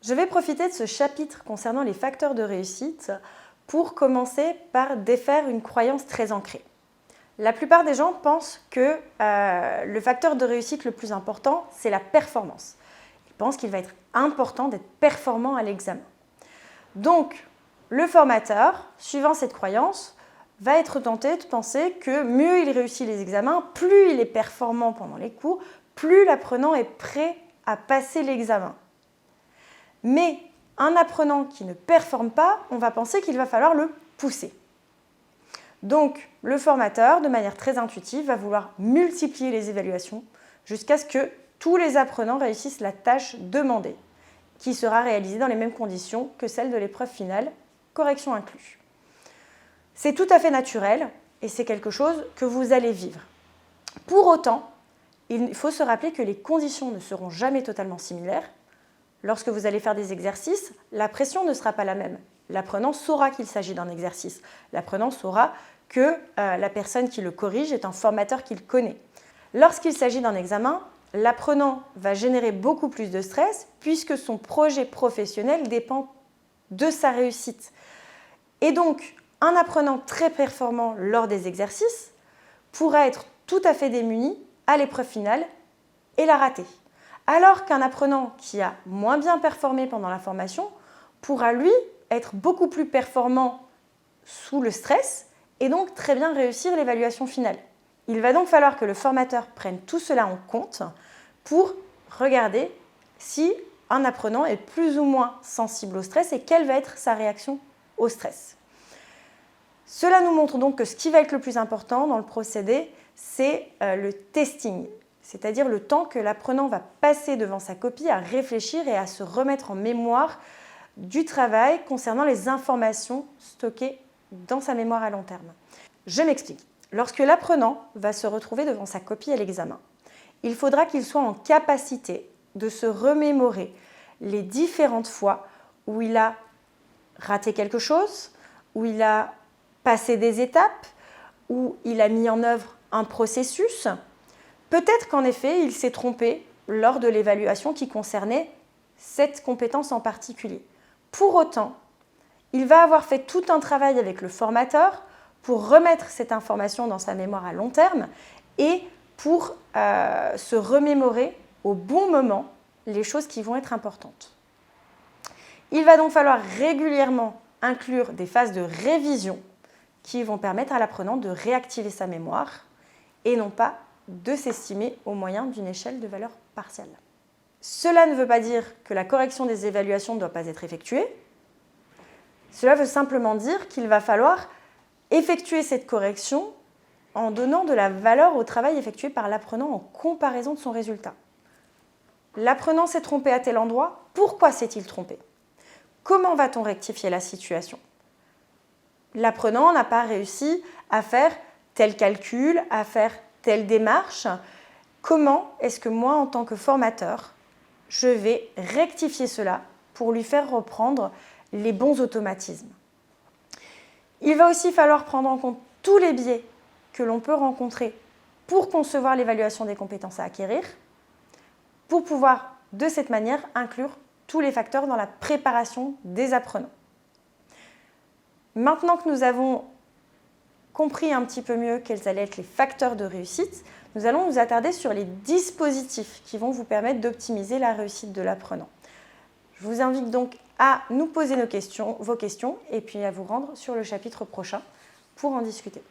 Je vais profiter de ce chapitre concernant les facteurs de réussite pour commencer par défaire une croyance très ancrée. La plupart des gens pensent que le facteur de réussite le plus important, c'est la performance. Ils pensent qu'il va être important d'être performant à l'examen. Donc, le formateur, suivant cette croyance, va être tenté de penser que mieux il réussit les examens, plus il est performant pendant les cours, plus l'apprenant est prêt à passer l'examen. Mais un apprenant qui ne performe pas, on va penser qu'il va falloir le pousser. Donc, le formateur, de manière très intuitive, va vouloir multiplier les évaluations jusqu'à ce que tous les apprenants réussissent la tâche demandée, qui sera réalisée dans les mêmes conditions que celle de l'épreuve finale, correction inclus. C'est tout à fait naturel et c'est quelque chose que vous allez vivre. Pour autant, il faut se rappeler que les conditions ne seront jamais totalement similaires. Lorsque vous allez faire des exercices, la pression ne sera pas la même. L'apprenant saura qu'il s'agit d'un exercice. L'apprenant saura que la personne qui le corrige est un formateur qu'il connaît. Lorsqu'il s'agit d'un examen, l'apprenant va générer beaucoup plus de stress puisque son projet professionnel dépend de sa réussite. Et donc, un apprenant très performant lors des exercices pourra être tout à fait démuni à l'épreuve finale et la rater. Alors qu'un apprenant qui a moins bien performé pendant la formation pourra, lui, être beaucoup plus performant sous le stress et donc très bien réussir l'évaluation finale. Il va donc falloir que le formateur prenne tout cela en compte pour regarder si un apprenant est plus ou moins sensible au stress et quelle va être sa réaction au stress. Cela nous montre donc que ce qui va être le plus important dans le procédé, c'est le testing, c'est-à-dire le temps que l'apprenant va passer devant sa copie à réfléchir et à se remettre en mémoire du travail concernant les informations stockées dans sa mémoire à long terme. Je m'explique. Lorsque l'apprenant va se retrouver devant sa copie à l'examen, il faudra qu'il soit en capacité de se remémorer les différentes fois où il a raté quelque chose, où il a passé des étapes, où il a mis en œuvre un processus. Peut-être qu'en effet, il s'est trompé lors de l'évaluation qui concernait cette compétence en particulier. Pour autant, il va avoir fait tout un travail avec le formateur pour remettre cette information dans sa mémoire à long terme et pour se remémorer au bon moment les choses qui vont être importantes. Il va donc falloir régulièrement inclure des phases de révision qui vont permettre à l'apprenant de réactiver sa mémoire et non pas de s'estimer au moyen d'une échelle de valeur partielle. Cela ne veut pas dire que la correction des évaluations ne doit pas être effectuée. Cela veut simplement dire qu'il va falloir effectuer cette correction en donnant de la valeur au travail effectué par l'apprenant en comparaison de son résultat. L'apprenant s'est trompé à tel endroit, pourquoi s'est-il trompé? Comment va-t-on rectifier la situation? L'apprenant n'a pas réussi à faire tel calcul, à faire telle démarche. Comment est-ce que moi, en tant que formateur, je vais rectifier cela pour lui faire reprendre les bons automatismes? Il va aussi falloir prendre en compte tous les biais que l'on peut rencontrer pour concevoir l'évaluation des compétences à acquérir, pour pouvoir, de cette manière, inclure tous les facteurs dans la préparation des apprenants. Maintenant que nous avons compris un petit peu mieux quels allaient être les facteurs de réussite, nous allons nous attarder sur les dispositifs qui vont vous permettre d'optimiser la réussite de l'apprenant. Je vous invite donc à nous poser vos questions et puis à vous rendre sur le chapitre prochain pour en discuter.